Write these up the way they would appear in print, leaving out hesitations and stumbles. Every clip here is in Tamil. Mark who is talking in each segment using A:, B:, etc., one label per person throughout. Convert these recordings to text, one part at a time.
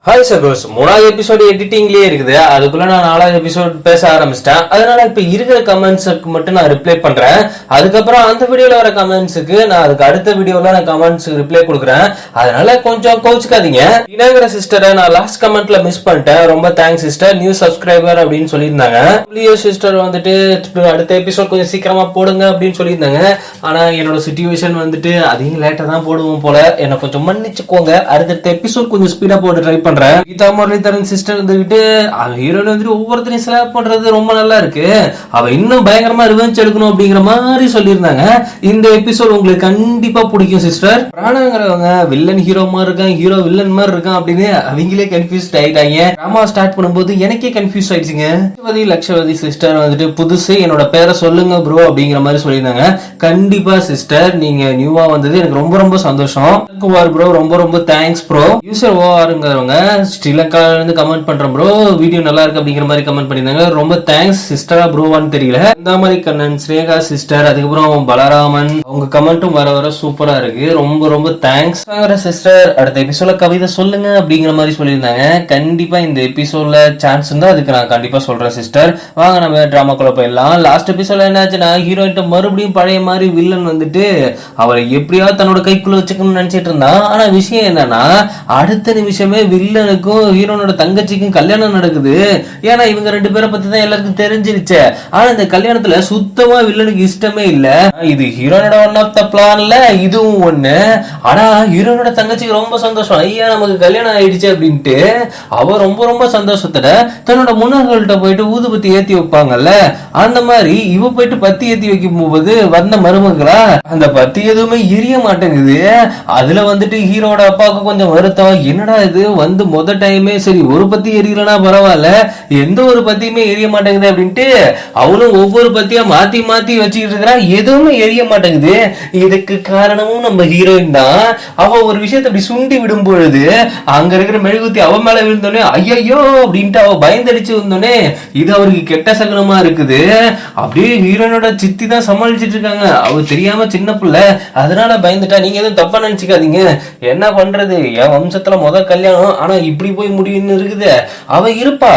A: ஹாய் சகோஸ், மூணாவது எபிசோடு எடிட்டிங்லயே இருக்குது. அதுக்குள்ள நான் நாலாவது எபிசோட் பேச ஆரம்பிச்சிட்டேன். அதனால இப்ப இருக்கிற கமெண்ட்ஸுக்கு மட்டும் நான் ரிப்ளை பண்றேன். அதுக்கப்புறம் அந்த வீடியோல வர கமெண்ட்ஸுக்கு நான் அதுக்கு அடுத்த வீடியோல நான் கமெண்ட்ஸ் ரிப்ளை கொடுக்குறேன். அதனால கொஞ்சம் கோச்சுக்காதீங்க. இனாகிற சிஸ்டரை நான் லாஸ்ட் கமெண்ட்ல மிஸ் பண்ணிட்டேன். ரொம்ப தேங்க்ஸ் சிஸ்டர், நியூ சப்ஸ்கிரைபர் அப்படின்னு சொல்லியிருந்தாங்க. லியோ சிஸ்டர் வந்துட்டு அடுத்த எபிசோட் கொஞ்சம் சீக்கிரமா போடுங்க அப்படின்னு சொல்லியிருந்தாங்க. ஆனா என்னோட சிச்சுவேஷன் வந்துட்டு அதிகம் லேட்டா தான் போடுவோம் போல. என்ன கொஞ்சம் மன்னிச்சுக்கோங்க. அடுத்த எபிசோட் கொஞ்சம் ஸ்பீடா போட்டு ட்ரை பண்றேன். கீதா முரளிதரன் சிஸ்டர் இருந்துகிட்டு ஹீரோயின் வந்துட்டு ஒவ்வொருத்தரையும் செலக்ட் பண்றது ரொம்ப நல்லா இருக்கு. அவ இன்னும் பயங்கரமா ரிவெஞ்ச் எடுக்கணும் அப்படிங்கிற மாதிரி சொல்லியிருந்தாங்க. இந்த எபிசோட் உங்களுக்கு கண்டிப்பா பிடிக்கும் சிஸ்டர். பிராணங்கிறவங்க வில்லன் ஹீரோ மாதிரி இருக்கான், ஹீரோ வில்லன் மாதிரி இருக்கான் அப்படின்னு அவங்களே கன்ஃபியூஸ்ட் ஆயிட்டாங்க. டிராமா ஸ்டார்ட் பண்ணும்போது எனக்கே கன்ஃபியூஸ் ஆயிடுச்சுங்க. லட்சவதி சிஸ்டர் வந்துட்டு புதுசு என்னோட பேரை சொல்லுங்க ப்ரோ அப்படிங்கிற மாதிரி சொல்லியிருந்தாங்க. கண்டிப்பா சிஸ்டர், நீங்க நியூவா வந்தது எனக்கு ரொம்ப ரொம்ப சந்தோஷம். ப்ரோ ரொம்ப ரொம்ப தேங்க்ஸ் ப்ரோ. யூசர் ஓஆருங்கிறவங்க ஸ்ரீலங்கால இருந்து கமெண்ட் பண்றேன் ப்ரோ, வீடியோ நல்லா இருக்கு அப்படிங்கிற மாதிரி கமெண்ட் பண்ணிருந்தாங்க. ரொம்ப தேங்க்ஸ் சிஸ்டரா ப்ரோவான்னு தெரியல. இந்த மாதிரி கண்ணன், ஸ்ரேகா சிஸ்டர், அதுக்கப்புறம் பலராமன், உங்க கமெண்ட்டும் வர வர சூப்பரா இருக்கு. ரொம்ப ரொம்ப தேங்க்ஸ் சிஸ்டர். அடுத்த எபிசோட்ல கவிதை சொல்லுங்க அப்படிங்கிற மாதிரி சொல்லியிருந்தாங்க. கண்டிப்பா இந்த எபிசோட்ல சான்ஸ் இருந்தா அதுக்கு நான் கண்டிப்பா சொல்றேன் சிஸ்டர். வாங்க நம்ம டிராமாக்குள்ள போயிடலாம். லாஸ்ட் எபிசோட்ல என்னாச்சுன்னா ஹீரோயின் மறுபடியும் பழைய மாதிரி வில்லன் வந்துட்டு அவரை எப்படியாவது தன்னோட கைக்குள்ள வச்சுக்கணும்னு நினைச்சிட்டு இருந்தான். ஆனா விஷயம் என்னன்னா அடுத்த நிமிஷமே வில்லனுக்கும் ஹீரோனோட தங்கச்சிக்கும் கல்யாணம் நடக்குது. ஏன்னா இவங்க ரெண்டு பேரை பத்தி தான் எல்லாருக்கும் தெரிஞ்சிருச்சு. ஆனா இந்த கல்யாணத்துல சுத்தமா வில்லனுக்கு இஷ்டமே இல்ல. இது ஹீரோனோட ஒன் ஆஃப் த பிளான்ல இதுவும் ஒண்ணு. ஆனா ஹீரோனோட தங்கச்சிக்கு ரொம்ப சந்தோஷம், ஐயா நமக்கு கல்யாணம் ஆயிடுச்சு அப்படின்ட்டு. அவ ரொம்ப ரொம்ப சந்தோஷத்துல தன்னோட முன்னோர்கள்ட்ட போயிட்டு ஊதுபத்தி ஏத்தி வைப்பாங்கல்ல, அந்த மாதிரி இவ போயிட்டு பத்தி ஏத்தி வைக்கும் போது வந்த மருமகளா அந்த பத்தி எதுவுமே எரிய மாட்டேங்குது. அதுல வந்துட்டு ஹீரோட அப்பாவுக்கு கொஞ்சம் வருத்தம், என்னடா இது வந்து மொத டைமே சரி ஒரு பத்தி எரியலனா பரவாயில்ல, எந்த ஒரு பத்தியுமே எரிய மாட்டேங்குது அப்படின்ட்டு அவளும் ஒவ்வொரு பத்தியா மாத்தி மாத்தி வச்சுக்கிட்டு இருக்கிறா, எதுவுமே எரிய மாட்டேங்குது. இதுக்கு காரணமும் நம்ம ஹீரோயின் தான். அவ ஒரு விஷயத்தை அப்படி சுண்டி விடும் பொழுது அங்க இருக்கிற மெழுகுத்தி அவ மேல விழுந்தோடனே ஐயோ அப்படின்ட்டு அவ பயந்தடிச்சு வந்தோடனே இது அவருக்கு கெட்ட சகனமா இருக்குது. அப்படியே ஹீரோனோட சித்தி தான் சமாளிச்சிட்டு இருக்காங்க. அவ தெரியாம சின்ன பிள்ளை, அதனால பயந்துட்டா. நீங்க எதுவும் தப்பா நினைச்சுக்காதீங்க. என்ன பண்றது, என் வம்சத்துல முதல் கல்யாணம், ஆனா இப்படி போய் முடியும்னு இருக்குது. அவ இருப்பா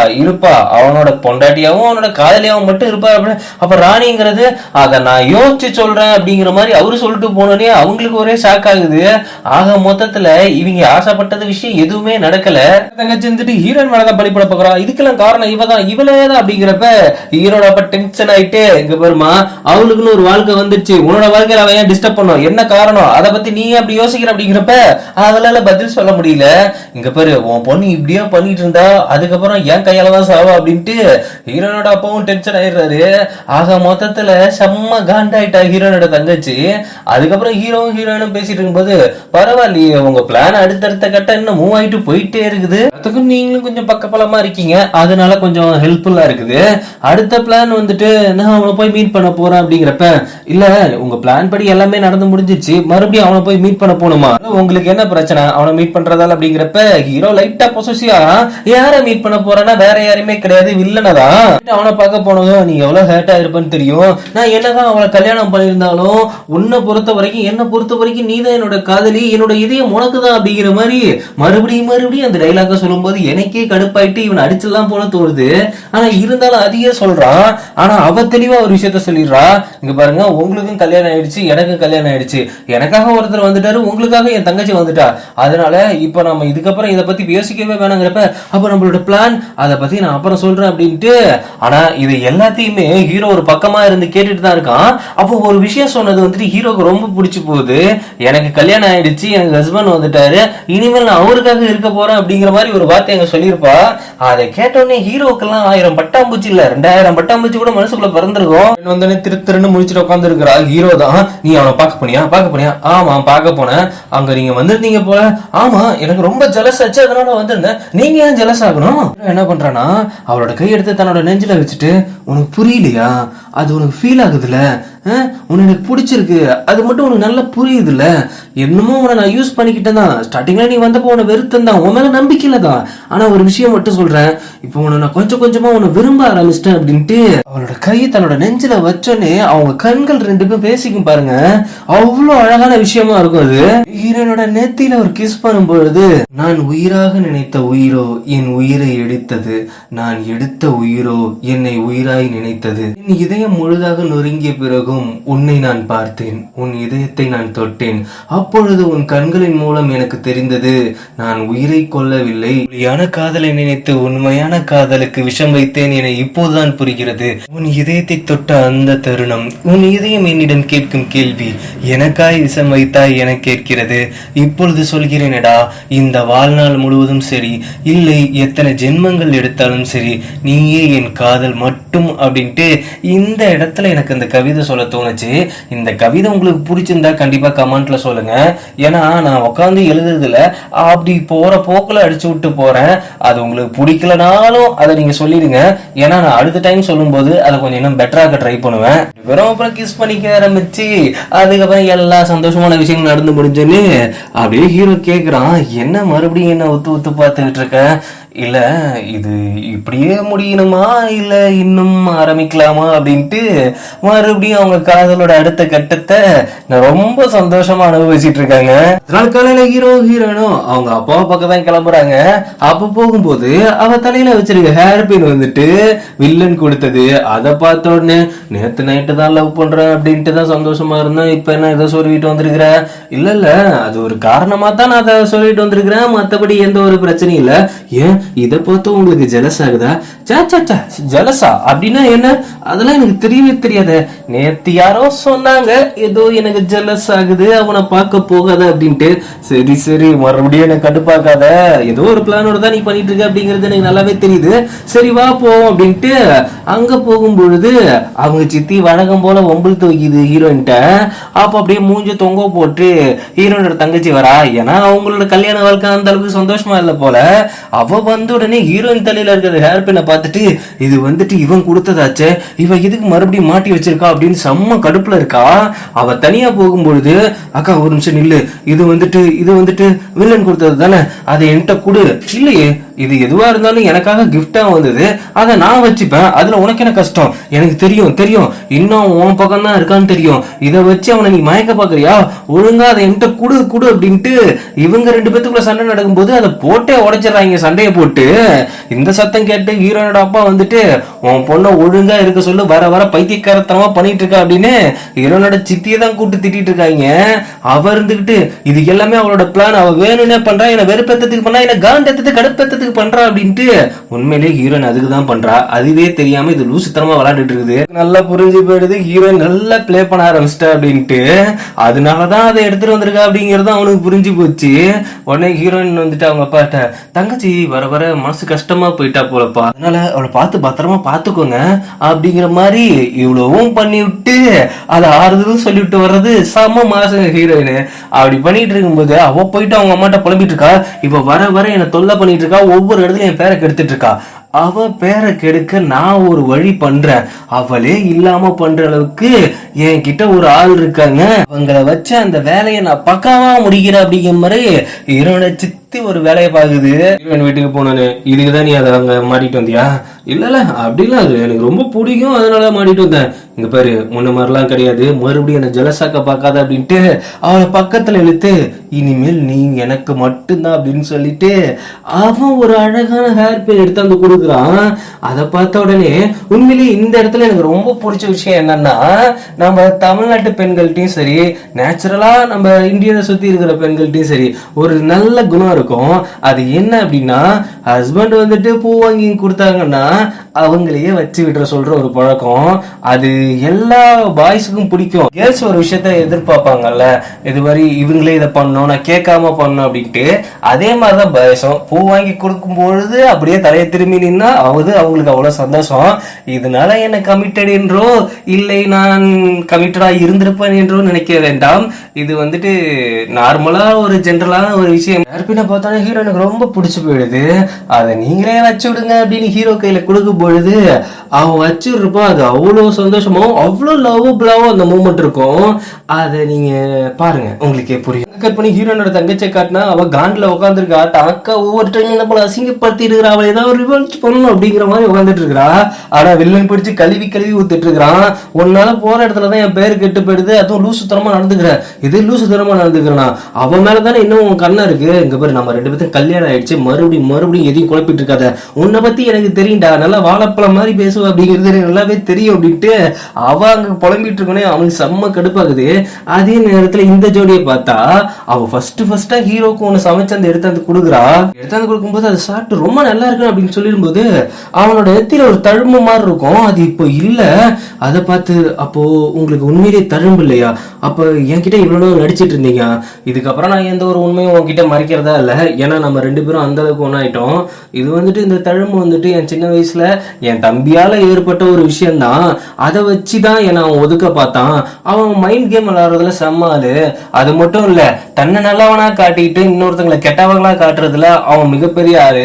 A: அவனோட பொண்டாட்டியாவும் அவனோட காதலியாவும் மட்டும் இருப்பா. அப்ப ராணிங்கிறது அத நான் யோசிச்சு சொல்றேன் அப்படிங்கிற மாதிரி அவரு சொல்லிட்டு போனோடனே அவங்களுக்கு ஒரே ஷாக் ஆகுது. ஆக மொத்தத்துல இவங்க ஆசைப்பட்டது விஷயம் எதுவுமே நடக்கல. தங்கச்சி வந்துட்டு ஹீரோயின் மேலதான் பழிப்பட போகிறா. இதுக்கெல்லாம் காரணம் இவதான், இவளேதான் அப்படிங்கிறப்ப ஹீரோட அப்ப டென்ஷன் ஆயிட்டு, இங்க பாருமா அவளுக்குன்னு ஒரு வாழ்க்கை வந்துருச்சு, உன்னோட வாழ்க்கையில அவன் ஏன் டிஸ்டர்ப் பண்ணும், என்ன காரணம், அதை பத்தி நீ அப்படி யோசிக்கிற அப்படிங்கிறப்ப அவளால பதில் சொல்ல முடியல. இங்க பாரு உன் பொண்ணு இப்படியா பண்ணிட்டு இருந்தா அதுக்கப்புறம் என் கையால தான் சாவா அப்படின்ட்டு ஹீரோனோட அப்பாவும் டென்ஷன் ஆயிடுறாரு. ஆக மொத்தத்துல செம்ம காண்டாயிட்டா ஹீரோனோட தங்கச்சி. அதுக்கப்புறம் ஹீரோயினும் பேசிட்டு இருக்கும்போது பரவாயில்லையே உங்க பிளான் அடுத்தடுத்த கட்டம் இன்னும் மூவ் ஆயிட்டு போயிட்டே இருக்குது, அதுக்கும் நீங்களும் கொஞ்சம் பக்கபலமா இருக்கீங்க, அதனால கொஞ்சம் ஹெல்ப்ஃபுல்லா இருக்குது. அடுத்த பிளான் வந்துட்டு நான் அவனை போய் மீட் பண்ண போறேன் அப்படிங்கிறப்ப இல்ல உங்க பிளான் படி எல்லாமே நடந்து முடிஞ்சிச்சு, மறுபடியும் அவனை போய் மீட் பண்ண போகணுமா, உங்களுக்கு என்ன பிரச்சனை அவனை மீட் பண்றதால அப்படிங்கிறப்ப ஹீரோ லைட்டா பொசசிவா யாரை மீட் பண்ண போறேன்னா வேற யாருமே கிடையாது வில்லனதான். அவனை பார்க்க போனதும் நீ எவ்வளவு ஹேர்ட் ஆயிருப்பன்னு தெரியும், நான் என்னதான் அவளை கல்யாணம் பண்ணியிருந்தாலும் உன்னை பொறுத்த வரைக்கும் என்ன பொறுத்த வரைக்கும் நீ தான் என்னோட காதலி, என்னோட இதயம் உனக்கு தான் அப்படிங்கிற மாதிரி மறுபடியும் அந்த டைலாக சொல்லும் போது எனக்கே கடுப்பாயிட்டு இவன் அடிச்செல்லாம் போல தோணுது. ஆனா இருந்தாலும் அதையே சொல்றான். ஆனா அவ தெளிவா ஒரு விஷயத்த சொல்லிடுறா, இங்க பாருங்க உங்களுக்கும் கல்யாணம் ஆயிடுச்சு எனக்கும் கல்யாணம் ஆயிடுச்சு, எனக்காக ஒருத்தர் வந்துட்டாரு உங்களுக்காக என் தங்கச்சி வந்துட்டா, அதனால இப்ப நம்ம இதுக்கப்புறம் இதை பத்தி யோசிக்கவே வேணாங்கிறப்ப அப்ப நம்மளோட பிளான் அதை பத்தி நான் அப்புறம் சொல்றேன் அப்படின்ட்டு. ஆனா இது எல்லாத்தையுமே ஹீரோ ஒரு பக்கமா இருந்து கேட்டுட்டு தான் இருக்கான். அப்போ ஒரு விஷயம் சொன்னது வந்துட்டு ஹீரோக்கு ரொம்ப பிடிச்சு போகுது. எனக்கு கல்யாணம் ஆயிடுச்சு, எனக்கு ஹஸ்பண்ட் வந்துட்டாரு, இனிமேல் நான் அவருக்காக இருக்க போறேன் அப்படிங்கிற மாதிரி ஒரு வார்த்தை அங்க சொல்லியிருப்பா. அதை கேட்டோடனே ஹீரோக்கெல்லாம் 1000 பட்டாம்பூச்சி இல்ல 2000 பட்டாம்பூச்சி கூட மனசுக்குள்ள பிறந்திருக்கும். வந்தோடனே திருன்னு முடிச்சுட்டு உட்காந்து இருக்கிறா. ஹீரோ தான், நீ அவனை பார்க்க போனியா? ஆமா பார்க்க போனேன். அங்க நீங்க வந்திருந்தீங்க போல. ஆமா எனக்கு ரொம்ப ஜலஸ் ஆச்சு, அதனால வந்திருந்தேன். நீங்க ஏன் ஜலஸ் ஆகணும்? என்ன பண்றானா அவளோட கையெடுத்து தன்னோட நெஞ்சில வச்சுட்டு உனக்கு புரியலையா, அது உனக்கு ஃபீல் ஆகுதுல, உன்னை எனக்கு பிடிச்சிருக்கு, அது மட்டும் உனக்கு நல்லா புரியுது இல்ல, என்னமோ உன்னை நான் யூஸ் பண்ணிக்கிட்டேன் தான், ஸ்டார்டிங்ல நீ வந்தப்போ உன்னை வெறுத்தன் தான், உன் மேல நம்பிக்கையில தான். ஆனா ஒரு விஷயம் மட்டும் சொல்றேன், இப்போ உன்னை நான் கொஞ்சம் கொஞ்சமா உன்னை விரும்ப ஆரம்பிச்சிட்டேன் அப்படின்ட்டு அவளோட கையை தன்னோட நெஞ்சில வச்சோன்னே அவங்க கண்கள் ரெண்டு பேரும் பேசிக்கும் பாருங்க. அவ்வளவு அழகான விஷயமா இருக்கும் அது. ஹீரோனோட நெத்தியில ஒரு கிஸ் பண்ணும் பொழுது, நான் உயிராக நினைத்த உயிரோ என் உயிரை எடுத்தது, நான் எடுத்த உயிரோ என்னை உயிராய் நினைத்தது, என் இதயம் முழுதாக நொறுங்கிய பிறகும் உன்னை நான் பார்த்தேன், உன் இதயத்தை நான் தொட்டேன், அப்பொழுது உன் கண்களின் மூலம் எனக்கு தெரிந்தது நான் உயிரை கொல்லவில்லை, உண்மையான காதலை நினைத்து உண்மையான காதலுக்கு விஷம் வைத்தேன் என இப்போதுதான் புரிகிறது. உன் இதயத்தை தொட்ட அந்த தருணம், உன் இதயம் என்னிடம் கேட்கும் கேள்வி, எனக்காய் விஷம் வைத்தாய் என கேட்கிறது. இப்பொழுது சொல்கிறேனடா, இந்த வாழ்நாள் முழுவதும் சரி, இல்லை எத்தனை ஜென்மங்கள் எடுத்தாலும் சரி, நீயே என் காதல் மட்டும் அப்படின்ட்டு இந்த இடத்துல எனக்கு இந்த கவிதை சொல்ல தோணுச்சு. இந்த கவிதை உங்களுக்கு பிடிச்சிருந்தா கண்டிப்பா கமெண்ட்ல சொல்லுங்க. ஏன்னா நான் உட்காந்து எழுதுறதுல அப்படி போற போக்குல அடிச்சு விட்டு போறேன். அது உங்களுக்கு பிடிக்கலனாலும் அதை நீங்க சொல்லிடுங்க. ஏன்னா நான் அடுத்த டைம் சொல்லும் போது அதை கொஞ்சம் இன்னும் பெட்டராக ட்ரை பண்ணுவேன். வெறும் அப்புறம் கிஸ் பண்ணிக்க ஆரம்பிச்சு அதுக்கப்புறம் எல்லா சந்தோஷமான விஷயங்கள் நடந்து முடிஞ்சுன்னு அப்படியே ஹீரோ கேக்குறான், என்ன மறுபடியும் என்ன ஒத்து பார்த்துக்கிட்டு இருக்க, இல்ல இது இப்படியே முடியணுமா இல்ல இன்னும் ஆரம்பிக்கலாமா அப்படின்ட்டு மறுபடியும் அவங்க காதலோட அடுத்த கட்டத்தை நான் ரொம்ப சந்தோஷமா அனுபவிச்சுட்டு இருக்காங்க. நாள் காலையில ஹீரோ ஹீரோனும் அவங்க அப்பாவை பக்கம் தான் கிளம்புறாங்க. அப்ப போகும்போது அவ தலையில வச்சிருக்க ஹேர் பின் வந்துட்டு வில்லன் கொடுத்தது. அதை பார்த்த உடனே நேத்து நைட்டு தான் லவ் பண்றேன் அப்படின்ட்டு தான் சந்தோஷமா இருந்தேன், இப்ப என்ன இதை சொல்லிட்டு வந்திருக்கிற, இல்ல அது ஒரு காரணமா தான் நான் அதை சொல்லிட்டு வந்திருக்கிறேன், மத்தபடி எந்த ஒரு பிரச்சனையும் இல்ல. ஏன் இதை பார்த்து உங்களுக்கு ஜெலஸ் ஆகுதா? ஜெலஸா அப்படின்னா என்ன, அதெல்லாம் எனக்கு தெரியவே தெரியாது. நேத்து யாரோ சொன்னாங்க ஏதோ எனக்கு ஜெலஸ் ஆகுது, அவனை பார்க்க போகாத அப்படின்ட்டு. சரி மறுபடியும் எனக்கு கடுப்பாக்காத, ஏதோ ஒரு பிளானோட தான் நீ பண்ணிட்டு இருக்க அப்படிங்கிறது எனக்கு நல்லாவே தெரியுது, சரி வா போவோம் அப்படின்ட்டு அங்க போகும் பொழுது அவங்க சித்தி வழக்கம் போல ஒம்பல் தூக்கிது ஹீரோயின்ட்ட. அப்ப அப்படியே மூஞ்ச தொங்க போட்டு ஹீரோனோட தங்கச்சி வரா. ஏன்னா அவங்களோட கல்யாண வாழ்க்கை அந்த அளவுக்கு சந்தோஷமா இல்ல போல. அவ வந்து உடனே ஹீரோயின் தலையில இருக்கிற ஹேர் பின்னை பார்த்துட்டு, இது வந்துட்டு இவன் கொடுத்ததாச்சே, இவ இதுக்கு மறுபடியும் மாட்டி வச்சிருக்கா அப்படின்னு செம்ம கடுப்புல இருக்கா. அவ தனியா போகும்பொழுது, அக்கா ஒரு நிமிஷம் நில்லு, இது வந்துட்டு வில்லன் கொடுத்தது தானே, அதை என்கிட்ட கொடு. இல்லையே, இது எதுவா இருந்தாலும் எனக்காக கிஃப்டா வந்தது, அதை நான் வச்சுப்பேன், அதுல உனக்கு என்ன கஷ்டம், எனக்கு தெரியும் இன்னும் உன் பக்கம் தான் இருக்கான்னு தெரியும், இதை வச்சு அவனை நீ மயக்க பாக்குறியா, ஒழுங்கா அதை என்கிட்ட குடு அப்படின்ட்டு இவங்க ரெண்டு பேத்துக்குள்ள சண்டை நடக்கும்போது அதை போட்டே உடைச்சிடறாங்க சண்டையை போட்டு. இந்த சத்தம் கேட்டு ஹீரோனோட அப்பா வந்துட்டு, உன் பொண்ணை ஒழுங்கா இருக்க சொல்லு, வர பைத்தியக்காரத்தனமா பண்ணிட்டு இருக்கா அப்படின்னு ஹீரோனோட சித்தியை தான் கூப்பிட்டு திட்டிட்டு இருக்காங்க. அவ இருந்துகிட்டு இது எல்லாமே அவளோட பிளான், அவ வேணும்னே பண்றா, என்ன வெறுப்பேத்தத்துக்கு பண்ணா, என்ன காண்டத்துக்கு கடுப்பேத்தத்துக்கு பண்றா அப்படின்ட்டு. உண்மையிலே ஹீரோயின் அதுக்குதான் பண்றா, அதுவே தெரியாம இது லூசுத்தனமா விளையாண்டுட்டு இருக்குது. நல்லா புரிஞ்சு போயிடுது ஹீரோயின் நல்லா பிளே பண்ண ஆரம்பிச்சிட்டா அப்படின்ட்டு. அதனாலதான் அதை எடுத்துட்டு வந்திருக்கா அப்படிங்கறது அவனுக்கு புரிஞ்சு போச்சு. உடனே ஹீரோயின் வந்துட்டு அவங்க அப்பாட்ட, தங்கச்சி வர மனசு கஷ்டமா போயிட்டா போலப்பா, அதனால அவளை பார்த்து பத்திரமா பாத்துக்கோங்க அப்படிங்கிற மாதிரி இவ்வளவும் பண்ணி விட்டு அதை ஆறுதலும் சொல்லிவிட்டு வர்றது செம மாசங்க ஹீரோயின். அப்படி பண்ணிட்டு இருக்கும்போது அவ போயிட்டு அவங்க அம்மாட்ட புலம்பிட்டு இருக்கா, இவ வர என்ன தொல்லை பண்ணிட்டு இருக்கா, ஒவ்வொரு இடத்துலயும் என் பேரை கெடுத்துட்டு இருக்கா, அவ பேரை கெடுக்க நான் ஒரு வழி பண்றேன், அவளே இல்லாம பண்ற அளவுக்கு என்கிட்ட ஒரு ஆள் இருக்காங்க, அவங்கள வச்சு அந்த வேலையை நான் பக்காவா முடிக்கிறேன் அப்படிங்கிற மாதிரி ஹீரோனை சித்தி ஒரு வேலையை பாக்குது. வீட்டுக்கு போனானு இதுக்குதான் நீ அதை அங்க மாட்டிட்டு வந்தியா? இல்ல அப்படிலாம் அது எனக்கு ரொம்ப பிடிக்கும், அதனால மாட்டிட்டு வந்தேன். இங்க பாரு, முன்ன மாதிரிலாம் கிடையாது, மறுபடியும் என்ன ஜலசாக்க பார்க்காத அப்படின்ட்டு அவளை பக்கத்துல இழுத்து, இனிமேல் நீ எனக்கு மட்டும்தான் அப்படின்னு சொல்லிட்டு அவன் ஒரு அழகான ஹேர் பின் எடுத்து வந்து கொடுக்குறான். அதை பார்த்த உடனே உண்மையிலேயே இந்த இடத்துல எனக்கு ரொம்ப பிடிச்ச விஷயம் என்னன்னா, நம்ம தமிழ்நாட்டு பெண்கள்ட்டையும் சரி, நேச்சுரலா நம்ம இந்தியாவை சுத்தி இருக்கிற பெண்கள்ட்டையும் சரி ஒரு நல்ல குணம் இருக்கும். அது என்ன அப்படின்னா, ஹஸ்பண்ட் வந்துட்டு பூ வாங்கி கொடுத்தாங்கன்னா அவங்களையே வச்சு விடுற சொல்ற ஒரு பழக்கம். அது எல்லா பாய்ஸுக்கும் பிடிக்கும். கேர்ள்ஸ் ஒரு விஷயத்த எதிர்பார்ப்பாங்கல்ல, இது மாதிரி இவங்களே இதை பண்ணணும், நான் கேட்காம பண்ணணும் அப்படின்ட்டு. அதே மாதிரிதான் பாய்ஸும் பூ வாங்கி கொடுக்கும் பொழுது அப்படியே தலையை திரும்பி நின்னா அவங்களுக்கு அவ்வளவு சந்தோஷம். இதனால என்ன கமிட்டட் என்றோ இல்லை நான் கமிட்டடா இருந்திருப்பேன் என்றோ நினைக்க வேண்டாம். இது வந்துட்டு நார்மலா ஒரு ஜென்ரலான ஒரு விஷயம். ஹேர்பினை பார்த்தாலே ஹீரோனுக்கு ரொம்ப பிடிச்சு போயிடுது. அதை நீங்களே வச்சு விடுங்க அப்படின்னு ஹீரோ கையில கொடுக்கும் பொழுது அவன் வச்சிருப்பான். அது அவ்வளவு சந்தோஷமாவும் அவ்வளவு லவ்வபிளாவும் அந்த மூமெண்ட் இருக்கும். அதை நீங்க பாருங்க, உங்களுக்கே புரியும். கட் பண்ணி ஹீரோனோட தங்கச்சியை காட்டினா அவ காண்டில் உட்காந்துருக்கா. அக்கா ஒவ்வொரு டைம் என்ன போல அசிங்கப்படுத்தி இருக்கிறா, அவளை ஏதாவது ஒரு ரிவெஞ்ச் பண்ணணும் அப்படிங்கிற மாதிரி உட்காந்துட்டு இருக்கிறா. ஆனா வில்லன் பிடிச்சு கழுவி ஊத்திட்டு இருக்கிறான். உன்னால போற இடத்துலதான் என் பேரு கெட்டு போயிடுது, அதுவும் லூசு தரமா நடந்துக்கிற, இது லூசு தரமா நடந்துக்கிறனா, அவன் மேலதானே இன்னும் உன் கண்ணா இருக்கு. இங்க பாரு, நம்ம 2 பேரும் கல்யாணம் ஆயிடுச்சு, மறுபடியும் எதையும் குழப்பிட்டு இருக்காத, உன்னை பத்தி எனக்கு தெரியும்டா, நல்லா வாழைப்பழம் மாதிரி பேசுவ அப்படிங்கிறது எனக்கு நல்லாவே தெரியும் அப்படின்ட்டு அவ அங்க புலம்பிட்டு இருக்கனே அவனுக்கு செம்ம கடுப்பாகுது. அதே நேரத்துல இந்த ஜோடியை பார்த்தா அவ ஃபர்ஸ்டா ஹீரோக்கு ஒண்ணு சமைச்சு அந்த எடுத்தாந்து கொடுக்கும்போது அதை சாப்பிட்டு ரொம்ப நல்லா இருக்கு அப்படின்னு சொல்லிடும்போது அவனோட நெத்தியில ஒரு தழும்பு மாதிரி இருக்கும். அது இப்போ இல்ல. அதை பார்த்து, அப்போ உங்களுக்கு உண்மையிலேயே தழும்பு இல்லையா, அப்ப என்கிட்ட இவ்வளவு நடிச்சிட்டு இருந்தீங்க, இதுக்கப்புறம் நான் எந்த ஒரு உண்மையும் உங்ககிட்ட மறைக்கிறதா இல்ல, ஏன்னா நம்ம 2 பேரும் அந்த அளவுக்கு ஒன்னாயிட்டோம். இது இந்த தழும்பு என் சின்ன வயசுல என் தம்பியால ஏற்பட்ட ஒரு விஷயம் தான். அதை வச்சுதான் என்னை அவன் ஒதுக்க பார்த்தான். அவன் மைண்ட் கேம் விளையாடுறதுல செம்மாது. அது மட்டும் இல்ல, தன்னை நல்லவனா காட்டிட்டு இன்னொருத்தங்களை கெட்டவங்களா காட்டுறதுல அவன் மிகப்பெரிய ஆளு.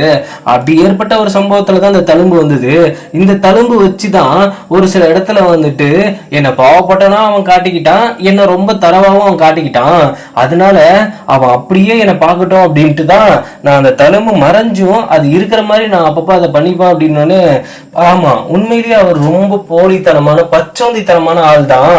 A: அப்படி ஏற்பட்ட ஒரு சம்பவத்துலதான் இந்த தழும்பு வந்தது. இந்த தழும்பு வச்சுதான் ஒரு சில இடத்துல என்னை பாவப்பட்டனா அவன் காட்டிக்கிட்டான், என்ன ரொம்ப தரவாவும் அவன் காட்டிக்கிட்டான். அதனால அவன் அப்படியே என்னை பார்க்கட்டும் அப்படின்ட்டு தான் நான் அந்த தழும்பு மறைஞ்சும் அது இருக்கிற மாதிரி நான் அப்பப்ப அதை பண்ணிப்பேன் அப்படின்னு. ஆமா, உண்மையிலேயே அவர் ரொம்ப போலித்தனமான பச்சோந்தித்தனமான ஆள் தான்.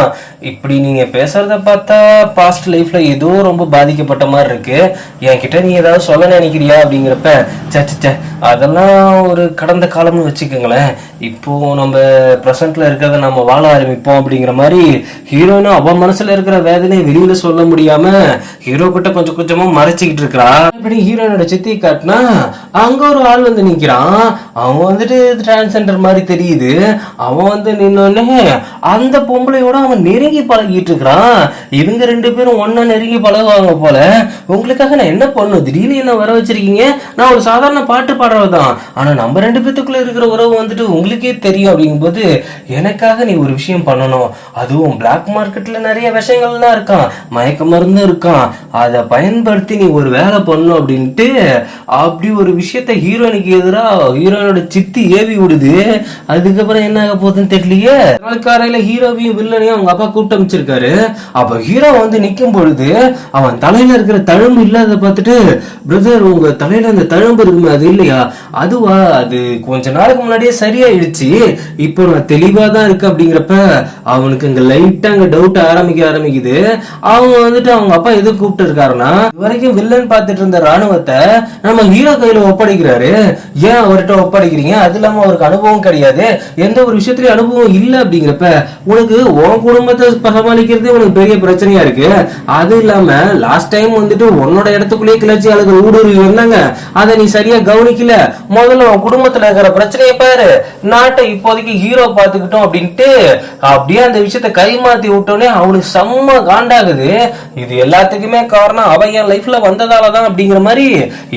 A: இப்படி நீங்க பேசுறத பார்த்தா பாஸ்ட் லைஃப்ல ஏதோ ரொம்ப பாதிக்கப்பட்ட மாதிரி இருக்கு. என்கிட்ட நீ ஏதாவது சொல்ல நினைக்கிறியா அப்படிங்கிறப்ப, சே அதெல்லாம் ஒரு கடந்த காலம்னு வச்சுக்கோங்களேன், இப்போ நம்ம பிரசன்ட்ல இருக்கிறத நம்ம வாழ ஆரம்பிப்போம் அப்படிங்கிற மாதிரி ஹீரோயினும் அவன் மனசுல இருக்கிற வேதனையை வெளியில சொல்ல முடியாம ஹீரோ கிட்ட கொஞ்சம் கொஞ்சமா மறைச்சிக்கிட்டு இருக்கிறா. இப்படி ஹீரோயினோட சித்தி காட்டினா அங்க ஒரு ஆள் நிக்கிறான். அவன் டிரான்ஸ்ஜெண்டர் மாதிரி தெரியுது. அவன் நின்னோடனே அந்த பொம்பளையோட அவன் நெருங்கி பழகிட்டு இருக்கிறான். இவங்க 2 பேரும் ஒன்னா நெருங்கி பழகுவாங்க போல. உங்களுக்காக நான் என்ன பண்ணும், திடீர்னு என்ன வர வச்சிருக்கீங்க, நான் ஒரு சாதாரண பாட்டு பாடுறதுதான், ஆனா நம்ம 2 பேத்துக்குள்ள இருக்கிற உறவு உங்களுக்கே தெரியும் அப்படிங்கும்போது, எனக்காக நீ ஒரு விஷயம் பண்ணணும், அதுவும் பிளாக் மார்க்கெட்ல நிறைய விஷயங்கள்லாம் இருக்கான், மயக்க மருந்து இருக்கான், அதை பயன்படுத்தி நீ ஒரு வேலை பண்ணும் அப்படின்ட்டு அப்படி ஒரு விஷயத்த ஹீரோனுக்கு எதிரா ஹீரோனோட சித்தி ஏவி விடுது. அதுக்கப்புறம் என்ன ஆக போகுதுன்னு தெரியலையே. காலையில ஹீரோவையும் வில்லனையும் அவங்க அப்பா கூப்பிட்டு அமைச்சிருக்காரு. அப்ப ஹீரோ நிக்கும் பொழுது அவன் தலையில இருக்கிற தழும்பு இல்லாத பார்த்துட்டு, பிரதர் உங்க தலையில அந்த தழும்பு இருக்குமே அது இல்லையா, அதுவா, அது கொஞ்ச நாளுக்கு முன்னாடியே சரியாயிடுச்சு, இப்போ நான் தெளிவா தான் இருக்கு அப்படிங்கிறப்ப அவனுக்கு அங்க லைட்டா அங்க டவுட் ஆரம்பிக்குது. அவங்க அவங்க அப்பா எது கூப்பிட்டு இருக்காருன்னா, வரைக்கும் வில்லன் பார்த்துட்டு இருந்த ராணுவத்தை நம்ம ஹீரோ கையில ஒப்படைக்கிறாரு. ஏன் அவர்கிட்ட ஒப்படைக்கிறீங்க, அது இல்லாம அவருக்கு அனுபவம் கிடையாது, எந்த ஒரு விஷயத்துலயும் அனுபவம் இல்ல அப்படிங்கிறப்ப உனக்கு உன் குடும்பத்தை சமாளிக்கிறது உனக்கு பெரிய பிரச்சனையா இருக்கு. அது இல்லாம லாஸ்ட் டைம் உன்னோட இடத்துக்குள்ளேயே கிளர்ச்சி ஆளுகள் ஊடுருவி வந்தாங்க, அதை நீ சரியா கவனிக்கல, முதல்ல உன் குடும்பத்துல இருக்கிற பிரச்சனையை பாரு, நாட்டை இப்போதைக்கு ஹீரோ பாத்துக்கிட்டோம் அப்படின்ட்டு அப்படியே அந்த விஷயத்த கைமாத்தி விட்டோன்னே அவனுக்கு செம்ம காண்டாகுது. இது எல்லாத்துக்குமே காரணம் அவன் என் லைஃப்ல வந்ததாலதான் அப்படிங்கிற மாதிரி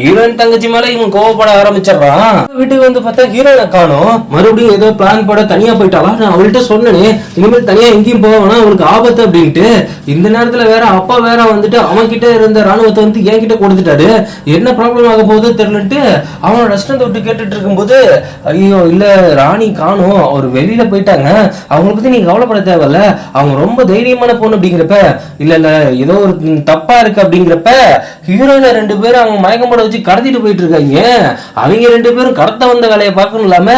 A: ஹீரோயின் தங்கச்சி மேல இவன் கோவப்பட ஆரம்பிச்சிடறான். வீட்டுக்கு பார்த்தா ஹீரோயினை காணோம். மறுபடியும் ஏதோ பிளான் போட தனியா போயிட்டாளா, நான் அவள்கிட்ட சொன்னேனே இனிமேல் தனியா எங்கேயும் போவானா அவளுக்கு ஆபத்து அப்படின்ட்டு. இந்த நேரத்துல வேற அப்பா வேற அவன் கிட்ட இருந்த ராணுவத்தை என்கிட்ட கொடுத்துட்டாரு, என்ன ப்ராப்ளம் ஆக போகுது தெரியலட்டு அவனோட ரெஸ்டாரண்ட் விட்டு கேட்டுட்டு இருக்கும்போது, ஐயோ இல்ல ராணி காணும், அவர் வெளியில போயிட்டாங்க, அவங்களை பத்தி நீங்க கவலைப்பட தேவையில்ல, அவங்க ரொம்ப தைரியமான பொண்ணு அப்படிங்கிறப்ப, இல்ல ஏதோ ஒரு தப்பா இருக்கு அப்படிங்கிறப்ப ஹீரோயின 2 பேரும் அவங்க மயக்கம் போட வச்சு கடத்திட்டு போயிட்டு இருக்காங்க. அவங்க 2 பேரும் கடத்த வந்த வேலையை பார்க்கணும் இல்லாம,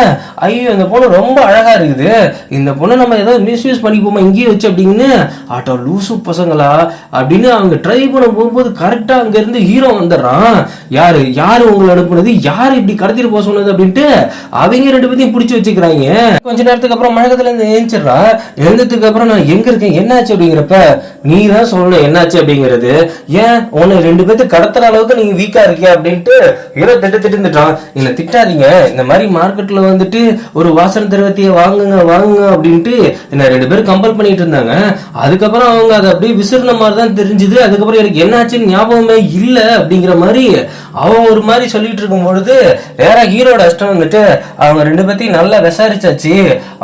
A: ஐயோ இந்த பொண்ணு ரொம்ப அழகா இருக்குது, இந்த பொண்ணு நம்ம ஏதோ மிஸ்யூஸ் பண்ணிப்போமா இங்கேயே வச்சு அப்படின்னு, ஆட்டோ லூசு பசங்களா அப்படின்னு அவங்க ட்ரை பண்ண போகும்போது கரெக்டா அங்க இருந்து ஹீரோ வந்துடுறான். யாரு உங்களை அனுப்புனது, யாரு இப்படி கடத்திட்டு போக சொன்னது அப்படின்ட்டு அவங்க 2 பேத்தையும் பிடிச்சி வச்சுக்கிறாங்க. கொஞ்ச நேரத்துக்கு அப்புறம் மழக்கத்துல இருந்து எழுந்துடுறா. எழுந்ததுக்கு அப்புறம் நான் எங்க இருக்கேன் என்னாச்சு அப்படிங்கிறப்ப, நீ தான் சொல்லணும் என்னாச்சு அப்படிங்கிறது, ஏன் உன்னை 2 பேர்த்து கடத்துற அளவுக்கு நீங்க வீக்கா இருக்கியா அப்படின்ட்டு ஹீரோ திட்டுட்டான். என்ன திட்டாதீங்க, இந்த மாதிரி மார்க்கெட்ல ஒரு வாசனை திரவத்தையை வாங்குங்க அப்படின்ட்டு என்ன 2 பேரும் கம்பல் பண்ணிட்டு இருந்தாங்க. அதுக்கப்புறம் அவங்க அதை அப்படியே விசிறின மாதிரி தான் தெரிஞ்சுது. அதுக்கப்புறம் எனக்கு என்னாச்சுன்னு ஞாபகமே இல்ல அப்படிங்கிற மாதிரி அவன் ஒரு மாதிரி சொல்லிட்டு இருக்கும் பொழுது வேற ஹீரோட அஷ்டம் அவங்க 2 பேத்தையும் நல்லா விசாரிச்சாச்சு.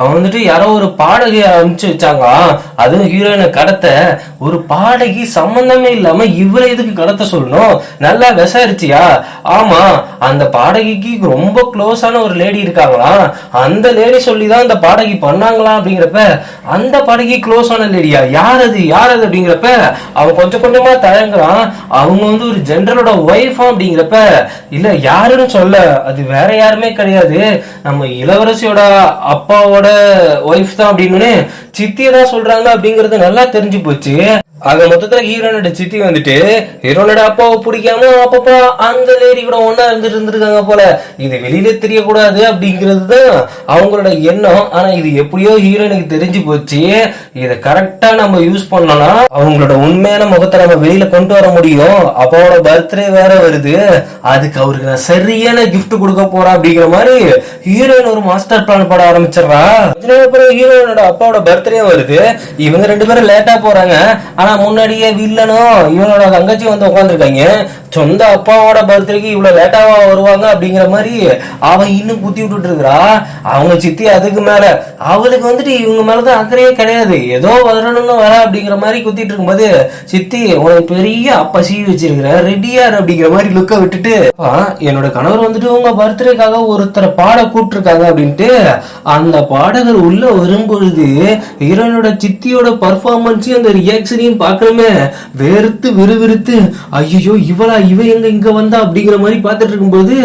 A: அவன் யாரோ ஒரு பாடகையை அனுப்பிச்சு வச்சாங்க, அதுவும் ஹீரோயினை கடத்த. ஒரு பாடகி சம்பந்தமே இல்லாம இவரை எதுக்கு கடத்த சொல்லணும், நல்லா விசாரிச்சியா, ஆமா அந்த பாடகிக்கு ரொம்ப க்ளோஸான ஒரு லேடி இருக்காங்களாம். அந்த லேடி சொல்லிதான் அந்த பாடகி பண்ணாங்களாம். அப்படிங்கிறப்ப அந்த பாடகி க்ளோஸான லேடியா, யார் அது அப்படிங்கிறப்ப அவன் கொஞ்சம் கொஞ்சமா தயங்குறான். அவங்க வந்து ஒரு ஜெனரலோட ஒய்ஃபா அப்படிங்கிறப்ப இல்ல யாருன்னு சொல்ல, அது வேற யாருமே கிடையாது, நம்ம இளவரசியோட அப்பாவோட ஒய்ஃப் தான் அப்படின்னு சித்தியை தான் சொல்றாங்க அப்படிங்கறது நல்லா தெரிஞ்சு போச்சு. ஆக மொத்தத்துல ஹீரோனோட சித்தி வந்துட்டு ஹீரோனோட அப்பாவை பிடிக்காம அப்பப்பா அந்த லேடி கூட ஒன்னா இருந்திருக்காங்க போல. இது வெளியில தெரியக்கூடாது அப்படிங்கிறது தான் அவங்களோட எண்ணம். ஆனா இது எப்படியோ ஹீரோனுக்கு தெரிஞ்சு போச்சு. இதை கரெக்டா நம்ம யூஸ் பண்ணோம்னா அவங்களோட உண்மையான முகத்தை நம்ம வெளியில கொண்டு வர முடியும். அப்பாவோட பர்த்டே வேற வருது, அதுக்கு அவருக்கு நான் சரியான கிஃப்ட் கொடுக்க போறேன் அப்படிங்கிற மாதிரி ஹீரோயின் ஒரு மாஸ்டர் பிளான் போட ஆரம்பிச்சிடறா. ஹீரோயினோட அப்பாவோட பர்த்டே வருது, இவங்க ரெண்டு பேரும் லேட்டா போறாங்க. ஆனா முன்னாடியே வில்லனும் இவனோட தங்கச்சி வந்து உட்காந்துருக்காங்க. சொந்த அப்பாவோட பர்த்டேக்கு இவ்வளவு லேட்டாவா வருவாங்க அப்படிங்கிற மாதிரி அவன் இன்னும் குத்தி விட்டுட்டு இருக்கிறா. அவங்க சித்தி அதுக்கு மேல அவளுக்கு வந்துட்டு இவங்க மேலதான் அக்கறையே கிடையாது, ஏதோ வரணும்னு வர அப்படிங்கிற மாதிரி குத்திட்டு இருக்கும்போது சித்தி உனக்கு பெரிய அப்பா சீ வச்சிருக்கிற ரெடியார் அப்படிங்கிற மாதிரி லுக்க விட்டுட்டு என்னோட கணவர் வந்துட்டு உங்க பர்த்டேக்காக ஒருத்தரை பாட கூப்பிட்டுருக்காங்க அப்படின்ட்டு அந்த பாடகர் உள்ள வரும்பொழுது ஹீரோனோட சித்தியோட பர்ஃபார்மன்ஸையும் அந்த ரியாக்ஷனையும் பார்க்கணுமே வெறுத்து விறுவிறுத்து ஐயோ இவ எங்க இங்க வந்தா அப்படிங்கிற மாதிரி பார்த்துட்டு இருக்கும்போது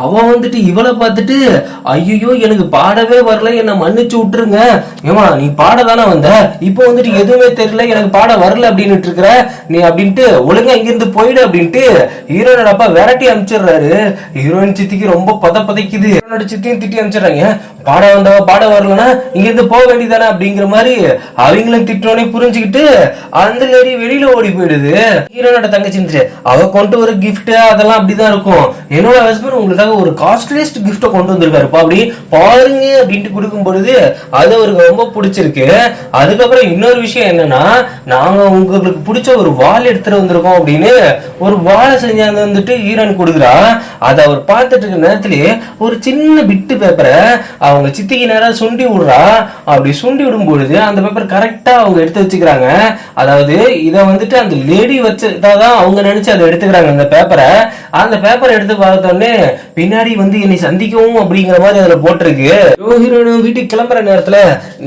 A: அவன் வந்துட்டு இவளை பார்த்துட்டு ஐயோ எனக்கு பாடவே வரல, என்ன மன்னிச்சு விட்டுருங்க, ஏமா நீ பாட தானே வந்த, இப்போ வந்துட்டு எதுவுமே தெரியல எனக்கு பாட வரல அப்படின்னு இருக்கிற நீ அப்படின்ட்டு ஒழுங்கா இங்கிருந்து போயிடு அப்படின்ட்டு ஹீரோனோட அப்பா விரட்டி அனுப்பிச்சிடுறாரு. ஹீரோயின் சித்திக்கு ரொம்ப பதைக்குது. ஹீரோனோட சித்தியும் திட்டி அனுப்பிச்சிடுறாங்க. பாட வந்தவ பாட வரலன்னா இங்க இருந்து போக வேண்டியதானே அப்படிங்கிற மாதிரி அவங்களும் திட்டோனே புரிஞ்சுக்கிட்டு அந்த லேடி வெளியில ஓடி போயிடுது. ஹீரோனோட தங்கச்சி அவ கொண்டு ஒரு கிஃப்ட் அதெல்லாம் அப்படிதான் இருக்கும். என்னோட ஹஸ்பண்ட் உங்களுக்காக ஒரு காஸ்ட்லியஸ்ட் கிஃப்ட கொண்டு வந்திருக்காருப்பா அப்படி பாருங்க அப்படின்ட்டு கொடுக்கும் பொழுது அது அவருக்கு ரொம்ப பிடிச்சிருக்கு. அதுக்கப்புறம் இன்னொரு விஷயம் என்னன்னா, நாங்க உங்களுக்கு பிடிச்ச ஒரு வால் எடுத்துட்டு வந்திருக்கோம் அப்படின்னு ஒரு வாழை செஞ்சாங்க வந்துட்டு ஹீரோயின் கொடுக்குறா. அதை அவர் பார்த்துட்டு இருக்க நேரத்திலேயே ஒரு சின்ன பிட்டு பேப்பரை அவங்க சித்திக்கு நேரம் சுண்டி விடுறா. அப்படி சுண்டி விடும் பொழுது அந்த பேப்பர் கரெக்டா அவங்க எடுத்து வச்சுக்கிறாங்க. அதாவது இதை வந்துட்டு அந்த லேடி வச்சுதான் அவங்க நினைச்சு அதை எடுத்துக்கிறாங்க. அந்த பேப்பரை எடுத்து பார்த்தோன்னே பின்னாடி வந்து என்னை சந்திக்கவும் அப்படிங்கிற மாதிரி அதுல போட்டிருக்கு. ஹீரோயின் வீட்டுக்கு கிளம்புற நேரத்துல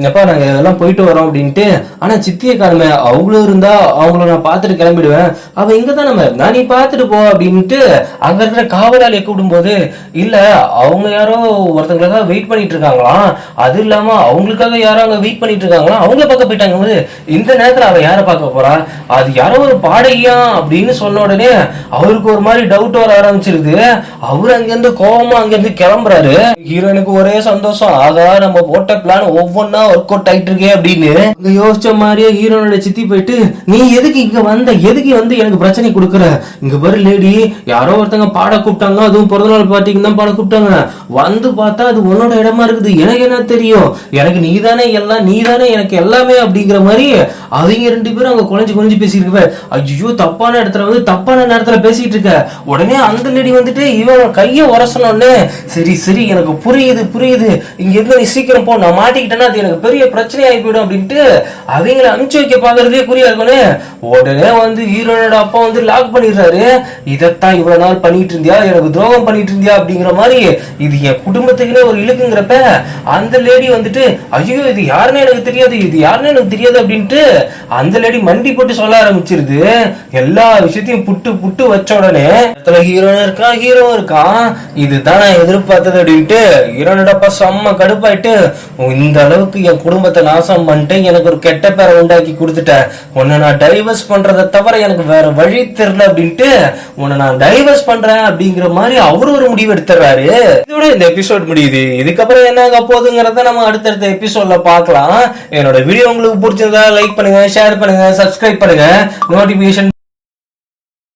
A: எப்பா நாங்க இதெல்லாம் போயிட்டு வரோம் அப்படின்ட்டு, ஆனா சித்திய காலமே அவங்களும் இருந்தா அவங்கள நான் பார்த்துட்டு கிளம்பிடுவேன், அவ இங்கதான் நம்ம இருந்தா நீ பார்த்துட்டு போ அப்படின்ட்டு அங்க இருக்கிற காவலாளியை கூப்பிடும் போது இல்ல அவங்க யாரோ ஒருத்தங்களுக்காக வெயிட் பண்ணிட்டு இருக்காங்களாம், அது இல்லாம அவங்களுக்காக யாரோ அங்க வெயிட் பண்ணிட்டு இருக்காங்களாம், அவங்கள பார்க்க போயிட்டாங்க. இந்த நேரத்துல அவ யார பார்க்க போறா, அது யாரோ ஒரு பாடகியா அப்படின்னு சொன்ன உடனே அவருக்கு ஒரு மாதிரி டவுட் வர ஆரம்பிச்சிருது. அவரு அங்கிருந்து கோவமா அங்கிருந்து கிளம்புறாரு. ஹீரோனுக்கு ஒரே சந்தோஷம், ஆகா நம்ம போட்ட பிளான் ஒவ்வொன்னா ஒர்க் அவுட் ஆயிட்டு இருக்கே அப்படின்னு யோசிச்ச மாதிரியே ஹீரோனோட சித்தி போயிட்டு நீ எதுக்கு இங்க வந்த, எதுக்கு வந்து எனக்கு பிரச்சனை கொடுக்குற, இங்க பாரு லேடி யாரோ ஒருத்தங்க பாட கூப்பிட்டாங்க, அதுவும் பிறந்தநாள் பார்ட்டிக்கு தான் பாட கூப்பிட்டாங்க, வந்து பார்த்தா அது உன்னோட இடமா இருக்குது, எனக்கு என்ன தெரியும், எனக்கு நீதானே எல்லாம், நீதானே எனக்கு எல்லாமே அப்படிங்கிற மாதிரி அவங்க ரெண்டு பேரும் அங்க குழஞ்சு பேசிட்டு ஐயோ தப்பான இடத்துல வந்து தப்பான நேரத்துல பேசிட்டு இருக்க. உடனே அந்த லேடி வந்துட்டு இவன் கைய உரசனோடனே சரி எனக்கு புரியுது இங்க இருந்து நீ சீக்கிரம் போ, நான் மாட்டிக்கிட்டேன்னா அது எனக்கு பெரிய பிரச்சனை ஆகி போயிடும் அப்படின்ட்டு அவங்களை அனுப்பிச்சு வைக்க பாக்குறதே குறியா இருக்கணும். உடனே வந்து ஹீரோனோட அப்பா வந்து லாக் பண்ணிடுறாரு. இதைத்தான் இவ்வளவு நாள் பண்ணிட்டு இருந்தியா, எனக்கு துரோகம் பண்ணிட்டு இருந்தியா அப்படிங்கிற மாதிரி இது என் குடும்பத்துக்குன்னே ஒரு இழுக்குங்கிறப்ப அந்த லேடி வந்துட்டு ஐயோ இது யாருன்னு எனக்கு தெரியாது அப்படின்ட்டு அந்த லேடி மண்டி போட்டு சொல்ல ஆரம்பிச்சிருது. எல்லா விஷயத்தையும் புட்டு வச்ச உடனே ஹீரோ இருக்கான் இதுதான் நான் எதிர்பார்த்தது அப்படின்ட்டு ஹீரோனோட அப்பா செம்ம கடுப்பாயிட்டு இந்த அளவுக்கு என் குடும்பத்தை நாசம் பண்ணிட்டு எனக்கு ஒரு கெட்ட பேரை உண்டாக்கி கொடுத்துட்டேன், உன்னை நான் டைவர்ஸ் பண்றதை தவிர எனக்கு வேற வழி தெரியல அப்படின்ட்டு உன்னை நான் டைவர்ஸ் பண்றேன் அப்படிங்கிற மாதிரி அவரு ஒரு முடிவு எடுத்துறாரு. இதோட இந்த எபிசோட் முடியுது. இதுக்கப்புறம் என்ன ஆக போகுதுங்கிறத நம்ம அடுத்தடுத்த எபிசோட்ல பார்க்கலாம். என்னோட வீடியோ உங்களுக்கு பிடிச்சிருந்தா லைக் பண்ணுங்க, ஷேர் பண்ணுங்க, சப்ஸ்கிரைப் பண்ணுங்க, நோட்டிபிகேஷன்